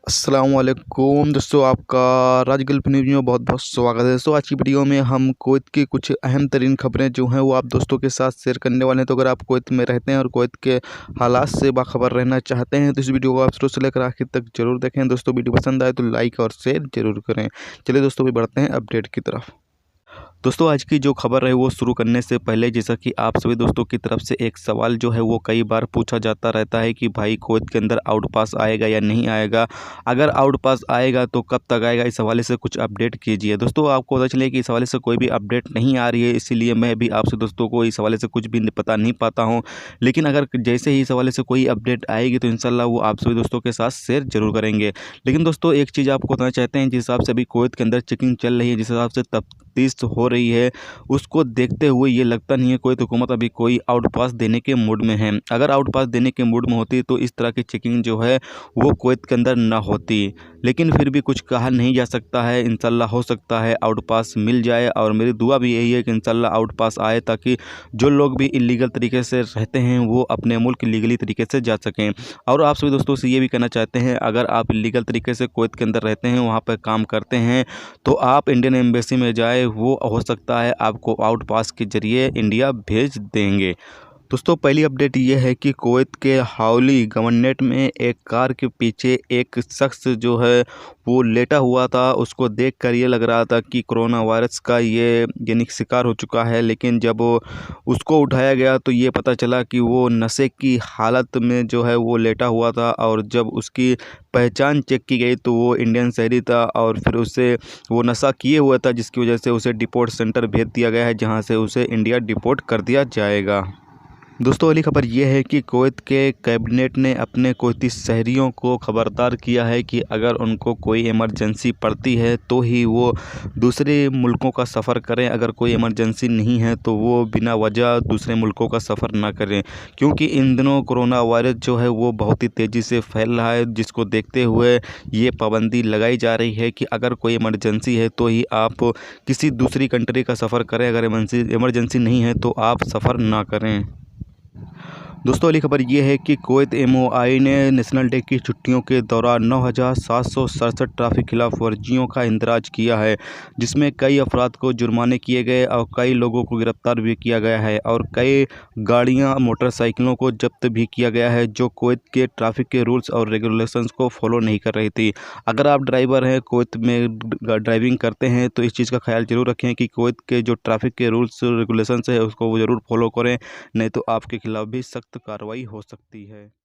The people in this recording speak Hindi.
अस्सलाम वालेकुम दोस्तों, आपका राज गल्फ न्यूज़ में बहुत बहुत स्वागत है। दोस्तों आज की वीडियो में हम कुवैत की कुछ अहम तरीन खबरें जो हैं वो आप दोस्तों के साथ शेयर करने वाले हैं। तो अगर आप कुवैत में रहते हैं और कुवैत के हालात से बाखबर रहना चाहते हैं तो इस वीडियो को आप शुरू से लेकर आखिर तक जरूर देखें। दोस्तों वीडियो पसंद आए तो लाइक और शेयर जरूर करें। चलिए दोस्तों भी बढ़ते हैं अपडेट की तरफ। दोस्तों आज की जो खबर है वो शुरू करने से पहले जैसा कि आप सभी दोस्तों की तरफ से एक सवाल जो है वो कई बार पूछा जाता रहता है कि भाई कुवैत के अंदर आउट पास आएगा या नहीं आएगा, अगर आउट पास आएगा तो कब तक आएगा, इस हवाले से कुछ अपडेट कीजिए। दोस्तों आपको पता चले कि इस हवाले से कोई भी अपडेट नहीं आ रही है, इसीलिए मैं भी आपसे दोस्तों को इस हवाले से कुछ भी पता नहीं पाता हूँ। लेकिन अगर जैसे ही इस हवाले से कोई अपडेट आएगी तो इंशाल्लाह वो आप सभी दोस्तों के साथ शेयर जरूर करेंगे। लेकिन दोस्तों एक चीज़ आपको बताना चाहते हैं, जिस हिसाब से अभी कुवैत के अंदर चेकिंग चल रही है, जिस हिसाब से तफ्तीश हो रही है, उसको देखते हुए ये लगता नहीं है कुवैत हुकूमत अभी कोई आउट पास देने के मूड में है। अगर आउट पास देने के मूड में होती तो इस तरह की चेकिंग जो है वो कुवैत के अंदर ना होती। लेकिन फिर भी कुछ कहा नहीं जा सकता है, इंशाल्लाह हो सकता है आउट पास मिल जाए। और मेरी दुआ भी यही है कि इंशाल्लाह आउट पास आए, ताकि जो लोग भी इलीगल तरीके से रहते हैं वो अपने मुल्क लीगली तरीके से जा सकें। और आप सभी दोस्तों से ये भी कहना चाहते हैं, अगर आप इलीगल तरीके से कुवैत के अंदर रहते हैं, वहाँ पर काम करते हैं, तो आप इंडियन एम्बेसी में जाए, वो हो सकता है आपको आउट पास के ज़रिए इंडिया भेज देंगे। दोस्तों पहली अपडेट ये है कि कुवैत के हावली गवर्नरेट में एक कार के पीछे एक शख्स जो है वो लेटा हुआ था। उसको देखकर ये लग रहा था कि कोरोना वायरस का ये यानी शिकार हो चुका है, लेकिन जब उसको उठाया गया तो ये पता चला कि वो नशे की हालत में जो है वो लेटा हुआ था। और जब उसकी पहचान चेक की गई तो वो इंडियन शहरी था और फिर उससे वो नशा किए हुआ था, जिसकी वजह से उसे डिपोर्ट सेंटर भेज दिया गया है, जहां से उसे इंडिया डिपोर्ट कर दिया जाएगा। दोस्तों अगली खबर यह है कि कुवैत के कैबिनेट ने अपने कुवैती शहरियों को खबरदार किया है कि अगर उनको कोई इमरजेंसी पड़ती है तो ही वो दूसरे मुल्कों का सफ़र करें, अगर कोई इमरजेंसी नहीं है तो वो बिना वजह दूसरे मुल्कों का सफ़र ना करें। क्योंकि इन दिनों कोरोना वायरस जो है वो बहुत ही तेज़ी से फैल रहा है, जिसको देखते हुए ये पाबंदी लगाई जा रही है कि अगर कोई इमरजेंसी है तो ही आप किसी दूसरी कंट्री का सफ़र करें, अगर इमरजेंसी नहीं है तो आप सफ़र ना करें। दोस्तों अगली खबर ये है कि कुवैत एमओआई ने नेशनल डे की छुट्टियों के दौरान 9,767 ट्रैफिक खिलाफ वर्जियों का इंदराज किया है, जिसमें कई अफराद को जुर्माने किए गए और कई लोगों को गिरफ्तार भी किया गया है और कई गाड़ियां मोटरसाइकिलों को जब्त भी किया गया है जो कुवैत के ट्रैफिक के रूल्स और रेगुलेशंस को फॉलो नहीं कर रही थी। अगर आप ड्राइवर हैं, कुवैत में ड्राइविंग करते हैं, तो इस चीज़ का ख्याल जरूर रखें कि कुवैत के जो ट्रैफिक के रूल्स रेगुलेशंस है उसको वो ज़रूर फॉलो करें, नहीं तो आपके खिलाफ़ भी सख्त कार्रवाई हो सकती है।